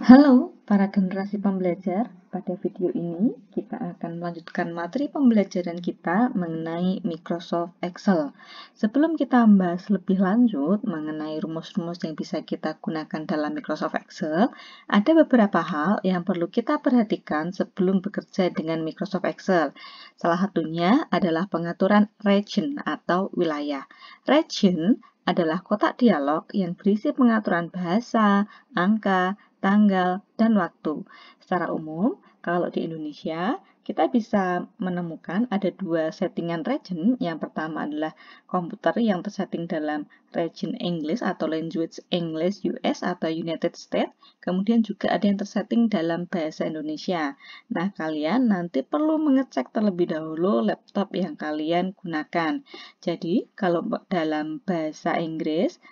Halo para generasi pembelajar, pada video ini kita akan melanjutkan materi pembelajaran kita mengenai Microsoft Excel. Sebelum kita membahas lebih lanjut mengenai rumus-rumus yang bisa kita gunakan dalam Microsoft Excel, ada beberapa hal yang perlu kita perhatikan sebelum bekerja dengan Microsoft Excel. Salah satunya adalah pengaturan region atau wilayah. Region adalah kotak dialog yang berisi pengaturan bahasa, angka, tanggal, dan waktu. Secara umum, kalau di Indonesia, kita bisa menemukan ada dua settingan region. Yang pertama adalah komputer yang tersetting dalam region English atau language English US atau United States. Kemudian juga ada yang tersetting dalam bahasa Indonesia. Nah, kalian nanti perlu mengecek terlebih dahulu laptop yang kalian gunakan. Jadi, kalau dalam bahasa Inggris,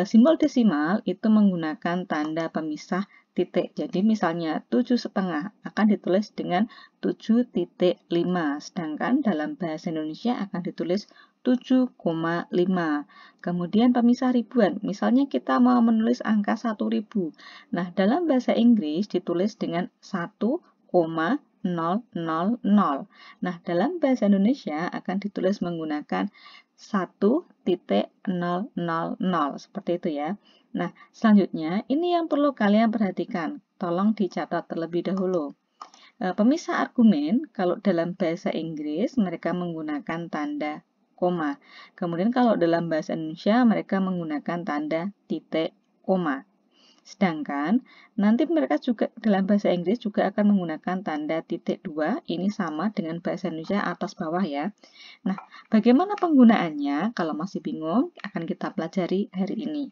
simbol desimal itu menggunakan tanda pemisah titik. Jadi misalnya 7,5 akan ditulis dengan 7,5, sedangkan dalam bahasa Indonesia akan ditulis 7,5. Kemudian pemisah ribuan, misalnya kita mau menulis angka 1000. Nah, dalam bahasa Inggris ditulis dengan 1,000. Nah, dalam bahasa Indonesia akan ditulis menggunakan 1,000, seperti itu ya. Nah, selanjutnya ini yang perlu kalian perhatikan. Tolong dicatat terlebih dahulu. Pemisah argumen, kalau dalam bahasa Inggris mereka menggunakan tanda koma. Kemudian kalau dalam bahasa Indonesia mereka menggunakan tanda titik koma. Sedangkan nanti mereka juga dalam bahasa Inggris juga akan menggunakan tanda titik 2. Ini sama dengan bahasa Indonesia atas bawah ya. Nah, bagaimana penggunaannya? Kalau masih bingung, akan kita pelajari hari ini.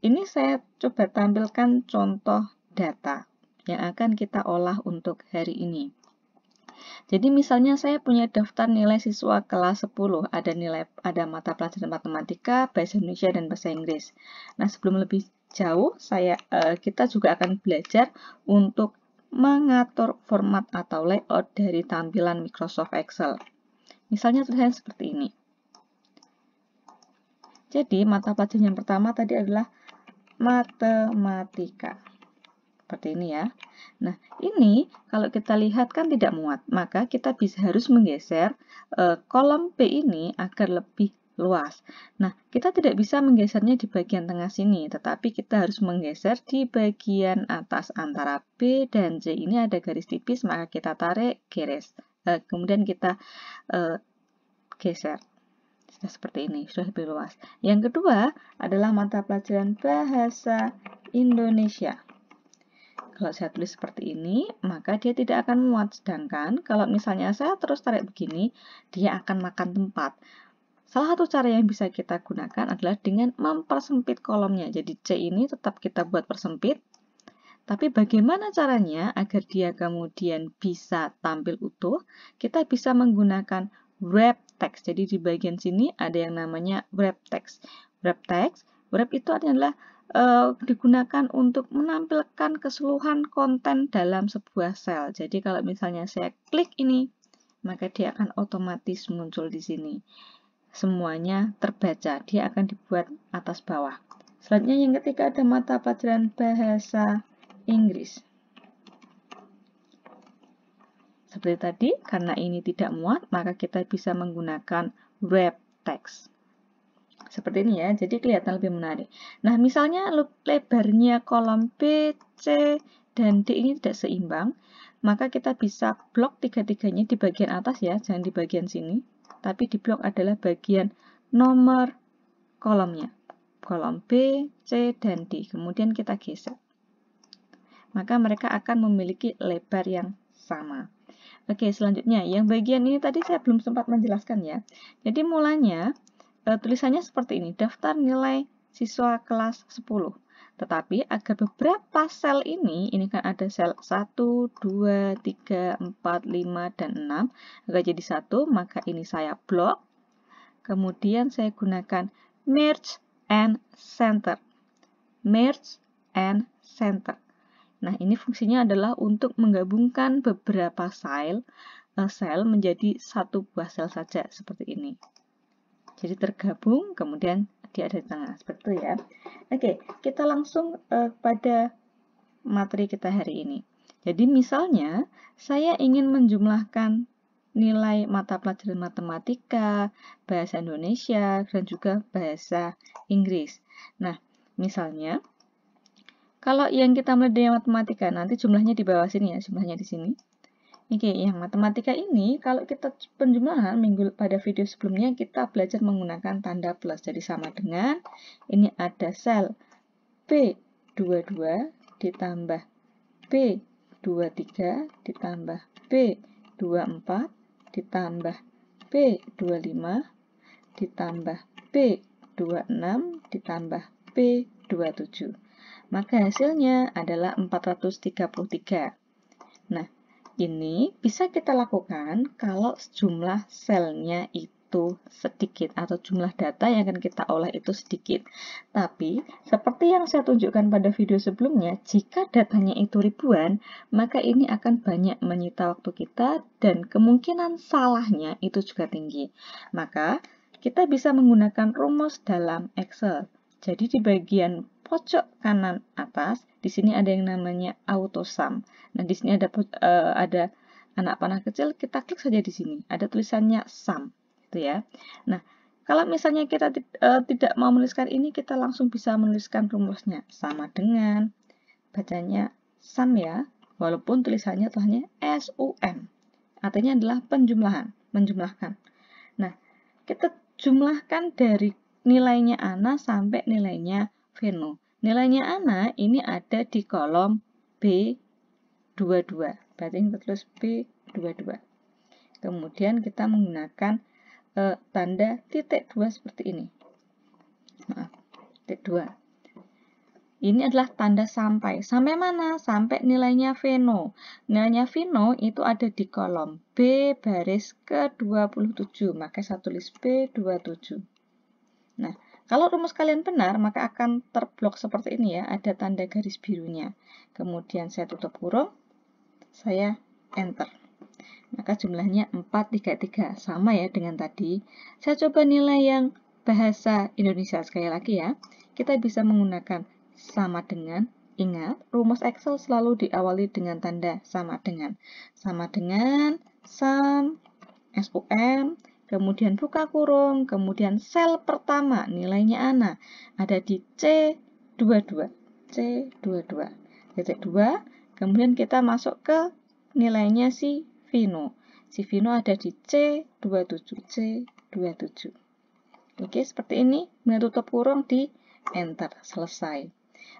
Ini saya coba tampilkan contoh data yang akan kita olah untuk hari ini. Jadi misalnya saya punya daftar nilai siswa kelas 10, ada mata pelajaran matematika, bahasa Indonesia, dan bahasa Inggris. Nah, sebelum lebih jauh, kita juga akan belajar untuk mengatur format atau layout dari tampilan Microsoft Excel. Misalnya tulisannya seperti ini. Jadi, mata pelajaran yang pertama tadi adalah matematika. Seperti ini ya. Nah, ini kalau kita lihat kan tidak muat, maka kita harus menggeser kolom B ini agar lebih luas. Nah, kita tidak bisa menggesernya di bagian tengah sini, tetapi kita harus menggeser di bagian atas antara B dan C. Ini ada garis tipis, maka kita tarik garis. Kemudian kita geser. Sudah seperti ini, sudah lebih luas. Yang kedua adalah mata pelajaran bahasa Indonesia. Kalau saya tulis seperti ini, maka dia tidak akan muat. Sedangkan kalau misalnya saya terus tarik begini, dia akan makan tempat. Salah satu cara yang bisa kita gunakan adalah dengan mempersempit kolomnya. Jadi C ini tetap kita buat persempit. Tapi bagaimana caranya agar dia kemudian bisa tampil utuh? Kita bisa menggunakan wrap text. Jadi di bagian sini ada yang namanya wrap text. Wrap itu adalah digunakan untuk menampilkan keseluruhan konten dalam sebuah sel. Jadi kalau misalnya saya klik ini, maka dia akan otomatis muncul di sini. Semuanya terbaca, dia akan dibuat atas bawah. Selanjutnya yang ketiga ada mata pelajaran bahasa Inggris. Seperti tadi, karena ini tidak muat, maka kita bisa menggunakan wrap text. Seperti ini ya, jadi kelihatan lebih menarik. Nah, misalnya lebarnya kolom B, C, dan D ini tidak seimbang, maka kita bisa blok tiga-tiganya di bagian atas ya, jangan di bagian sini. Tapi di blok adalah bagian nomor kolomnya. Kolom B, C, dan D. Kemudian kita geser. Maka mereka akan memiliki lebar yang sama. Oke, selanjutnya, yang bagian ini tadi saya belum sempat menjelaskan ya. Jadi mulanya, tulisannya seperti ini, daftar nilai siswa kelas 10. Tetapi agar beberapa sel ini kan ada sel 1, 2, 3, 4, 5, dan 6, agar jadi satu, maka ini saya blok. Kemudian saya gunakan merge and center. Merge and center. Nah, ini fungsinya adalah untuk menggabungkan beberapa sel menjadi satu buah sel saja, seperti ini. Jadi tergabung, kemudian dia ada di tengah, seperti itu ya. Oke, kita langsung pada materi kita hari ini. Jadi misalnya, saya ingin menjumlahkan nilai mata pelajaran matematika, bahasa Indonesia, dan juga bahasa Inggris. Nah, misalnya, kalau yang kita mulai dari matematika, nanti jumlahnya di bawah sini ya, jumlahnya di sini. Oke, yang matematika ini, kalau kita penjumlahan pada video sebelumnya, kita belajar menggunakan tanda plus. Jadi sama dengan, ini ada sel B22 ditambah B23 ditambah B24 ditambah B25 ditambah B26 ditambah B27. Maka hasilnya adalah 433. Nah, ini bisa kita lakukan kalau jumlah selnya itu sedikit atau jumlah data yang akan kita olah itu sedikit. Tapi, seperti yang saya tunjukkan pada video sebelumnya, jika datanya itu ribuan, maka ini akan banyak menyita waktu kita dan kemungkinan salahnya itu juga tinggi. Maka, kita bisa menggunakan rumus dalam Excel. Jadi di bagian pojok kanan atas, di sini ada yang namanya AutoSum. Nah, di sini ada anak panah kecil, kita klik saja di sini. Ada tulisannya sum, gitu ya. Nah, kalau misalnya kita tidak mau menuliskan ini, kita langsung bisa menuliskan rumusnya. Sama dengan, bacanya sum ya, walaupun tulisannya SUM. Artinya adalah penjumlahan, menjumlahkan. Nah, kita jumlahkan dari nilainya Ana sampai nilainya Veno. Nilainya Ana ini ada di kolom B22. Berarti kita tulis B22. Kemudian kita menggunakan tanda titik 2 seperti ini. Maaf, titik 2. Ini adalah tanda sampai. Sampai mana? Sampai nilainya Veno. Nilainya Veno itu ada di kolom B baris ke-27. Maka saya tulis B27. Nah, kalau rumus kalian benar, maka akan terblok seperti ini ya, ada tanda garis birunya. Kemudian saya tutup kurung, saya enter. Maka jumlahnya 433, sama ya dengan tadi. Saya coba nilai yang bahasa Indonesia sekali lagi ya. Kita bisa menggunakan sama dengan, ingat, rumus Excel selalu diawali dengan tanda sama dengan. Sama dengan, sum, SUM, kemudian buka kurung, kemudian sel pertama nilainya Ana ada di C22. C22. Titik 2, kemudian kita masuk ke nilainya si Vino. Si Vino ada di C27. C27. Oke, seperti ini. Menutup kurung di enter. Selesai.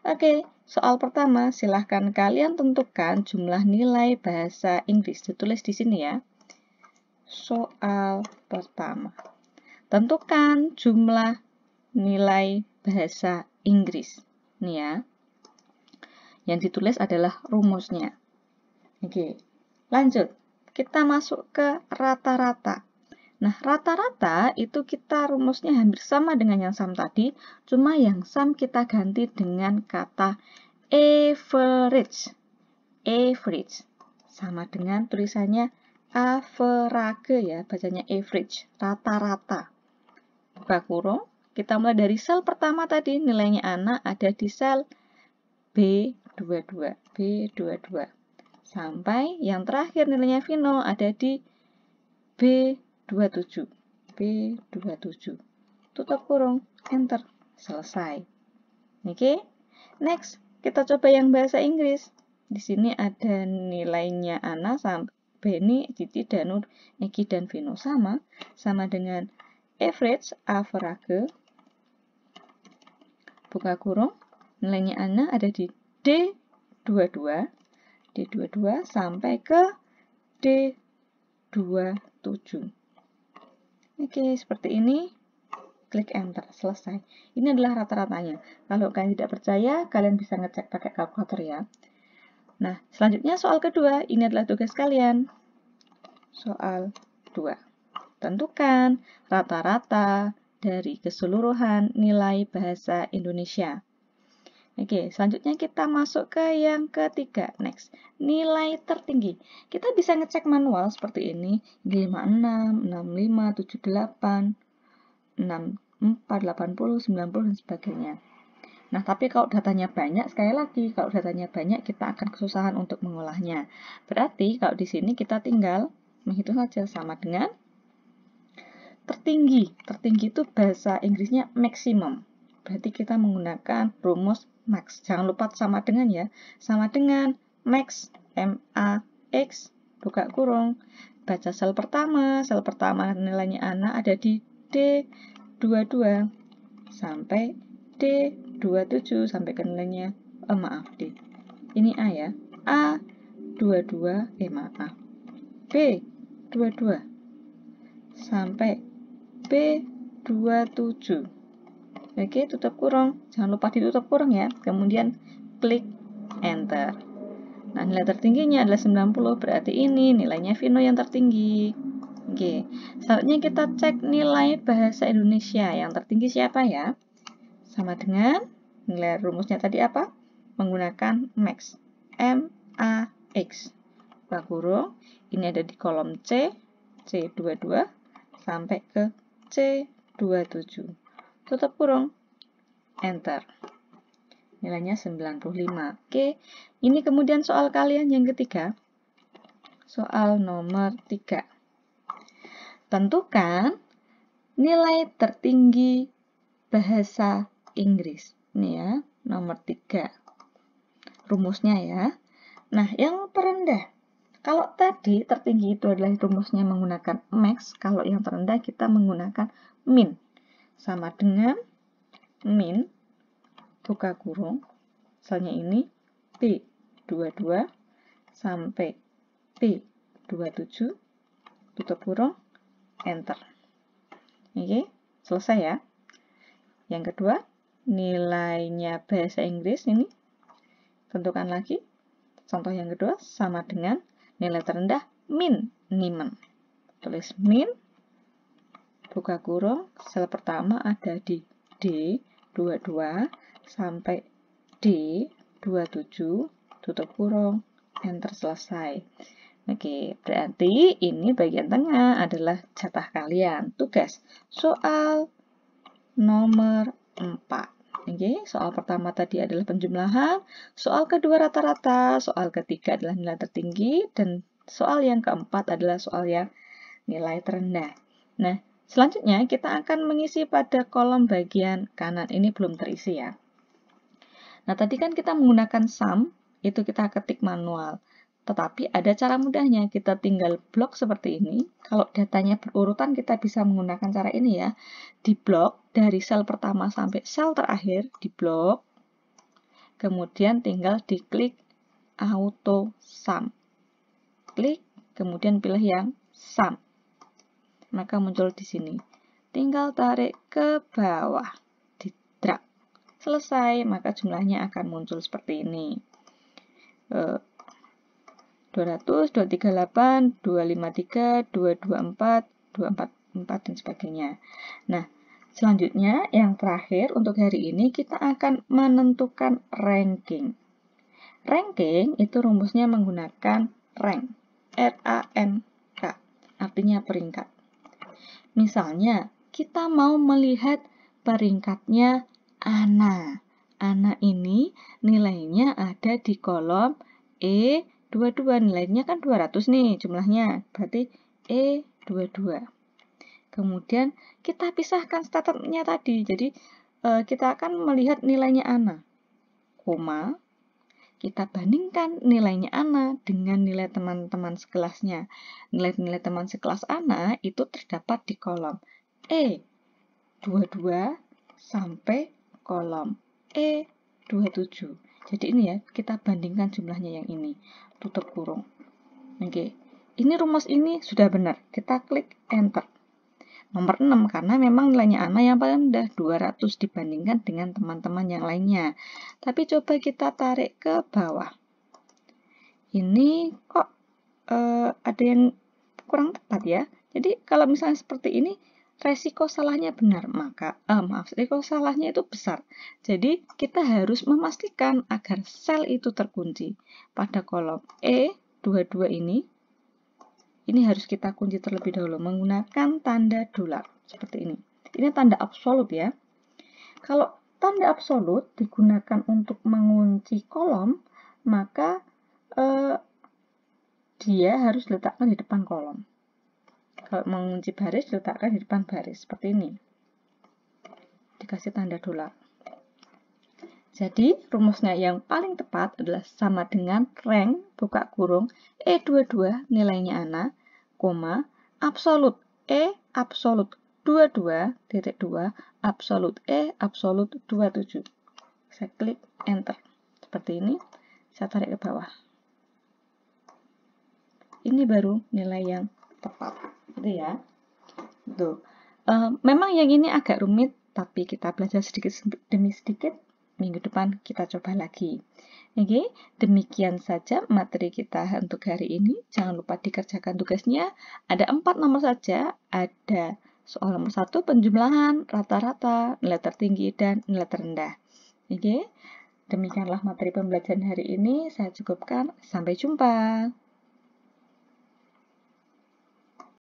Oke, soal pertama, silahkan kalian tentukan jumlah nilai bahasa Inggris. Ditulis di sini ya. Soal pertama. Tentukan jumlah nilai bahasa Inggris. Nih ya. Yang ditulis adalah rumusnya. Oke. Lanjut. Kita masuk ke rata-rata. Nah, rata-rata itu kita rumusnya hampir sama dengan yang sum tadi, cuma yang sum kita ganti dengan kata average. Average. Sama dengan tulisannya average ya, bacanya average, rata-rata. Buka kurung, kita mulai dari sel pertama tadi, nilainya Ana ada di sel B22, B22. Sampai yang terakhir nilainya Vino ada di B27, B27. Tutup kurung, enter, selesai. Oke, next, kita coba yang bahasa Inggris. Di sini ada nilainya Ana sampai Beni, Cici, Danur, Egi, dan Vino sama dengan average, average, buka kurung, nilainya Ana ada di D22, D22 sampai ke D27. Oke, seperti ini, klik enter, selesai. Ini adalah rata-ratanya. Kalau kalian tidak percaya, kalian bisa ngecek pakai kalkulator ya. Nah, selanjutnya soal kedua, ini adalah tugas kalian. Soal 2. Tentukan rata-rata dari keseluruhan nilai bahasa Indonesia. Oke, selanjutnya kita masuk ke yang ketiga. Next, nilai tertinggi. Kita bisa ngecek manual seperti ini. 56, 65, 78, 4, 80, 90, dan sebagainya. Nah, tapi kalau datanya banyak, sekali lagi, kalau datanya banyak, kita akan kesusahan untuk mengolahnya. Berarti, kalau di sini kita tinggal menghitung saja sama dengan tertinggi. Tertinggi itu bahasa Inggrisnya maximum. Berarti kita menggunakan rumus max. Jangan lupa sama dengan ya. Sama dengan max, M-A-X, buka kurung. Baca sel pertama nilainya anak ada di D22 sampai D27 sampai ke nilainya, maaf D. Ini A ya. A22, maaf. B22 sampai B27. Oke, tutup kurung. Jangan lupa ditutup kurung ya. Kemudian klik enter. Nah, nilai tertingginya adalah 90, berarti ini nilainya Vino yang tertinggi. Oke, selanjutnya kita cek nilai bahasa Indonesia. Yang tertinggi siapa ya? Sama dengan nilai rumusnya tadi apa? Menggunakan max. M-A-X. Buka kurung. Ini ada di kolom C, C22, sampai ke C27. Tutup kurung. Enter. Nilainya 95. Oke, ini kemudian soal kalian yang ketiga. Soal nomor 3. Tentukan nilai tertinggi bahasa Inggris. Ini ya, nomor 3. Rumusnya ya. Nah, yang terendah. Kalau tadi tertinggi itu adalah rumusnya menggunakan max, kalau yang terendah kita menggunakan min. Sama dengan min, buka kurung, misalnya ini P22 sampai P27, tutup kurung, enter. Oke, selesai ya. Yang kedua, nilainya bahasa Inggris ini, tentukan lagi. Contoh yang kedua, sama dengan nilai terendah min, nimen. Tulis min, buka kurung, sel pertama ada di D22 sampai D27, tutup kurung, enter, selesai. Oke, berarti ini bagian tengah adalah jatah kalian. Tugas soal nomor 4. Oke, soal pertama tadi adalah penjumlahan, soal kedua rata-rata, soal ketiga adalah nilai tertinggi, dan soal yang keempat adalah soal yang nilai terendah. Nah, selanjutnya kita akan mengisi pada kolom bagian kanan. Ini belum terisi ya. Nah, tadi kan kita menggunakan sum, itu kita ketik manual. Tetapi ada cara mudahnya, kita tinggal blok seperti ini. Kalau datanya berurutan kita bisa menggunakan cara ini ya. Di blok dari sel pertama sampai sel terakhir, di blok. Kemudian tinggal diklik auto sum. Klik, kemudian pilih yang sum. Maka muncul di sini. Tinggal tarik ke bawah, di drag. Selesai, maka jumlahnya akan muncul seperti ini. 200, 238, 253, 224, 244, dan sebagainya. Nah, selanjutnya yang terakhir untuk hari ini kita akan menentukan ranking. Ranking itu rumusnya menggunakan rank, R-A-N-K, artinya peringkat. Misalnya, kita mau melihat peringkatnya Ana. Ana ini nilainya ada di kolom E22, nilainya kan 200 nih jumlahnya, berarti E22. Kemudian kita pisahkan statementnya tadi, jadi kita akan melihat nilainya Ana, koma, kita bandingkan nilainya Ana dengan nilai teman-teman sekelasnya. Nilai-nilai teman sekelas Ana itu terdapat di kolom E22 sampai kolom E27. Jadi ini ya, kita bandingkan jumlahnya yang ini. Tutup kurung. Oke. Ini rumus ini sudah benar. Kita klik enter. Nomor 6 karena memang nilainya Ana yang paling rendah 200 dibandingkan dengan teman-teman yang lainnya. Tapi coba kita tarik ke bawah. Ini kok ada yang kurang tepat ya. Jadi kalau misalnya seperti ini, resiko salahnya benar, maka resiko salahnya itu besar. Jadi kita harus memastikan agar sel itu terkunci. Pada kolom E22 ini harus kita kunci terlebih dahulu menggunakan tanda dolar seperti ini. Ini tanda absolut ya. Kalau tanda absolut digunakan untuk mengunci kolom, maka dia harus diletakkan di depan kolom. Kalau mengunci baris, diletakkan di depan baris, seperti ini. Dikasih tanda dolar. Jadi, rumusnya yang paling tepat adalah sama dengan rank, buka kurung, E22 nilainya ANA, koma, absolut E, absolut 22, titik 2, absolut E, absolut 27. Saya klik enter. Seperti ini, saya tarik ke bawah. Ini baru nilai yang tepat. Gitu ya. Tuh. Memang yang ini agak rumit, tapi kita belajar sedikit demi sedikit. Minggu depan kita coba lagi. Oke, demikian saja materi kita untuk hari ini. Jangan lupa dikerjakan tugasnya. Ada 4 nomor saja. Ada soal nomor 1, penjumlahan, rata-rata, nilai tertinggi, dan nilai terendah. Oke, demikianlah materi pembelajaran hari ini. Saya cukupkan. Sampai jumpa.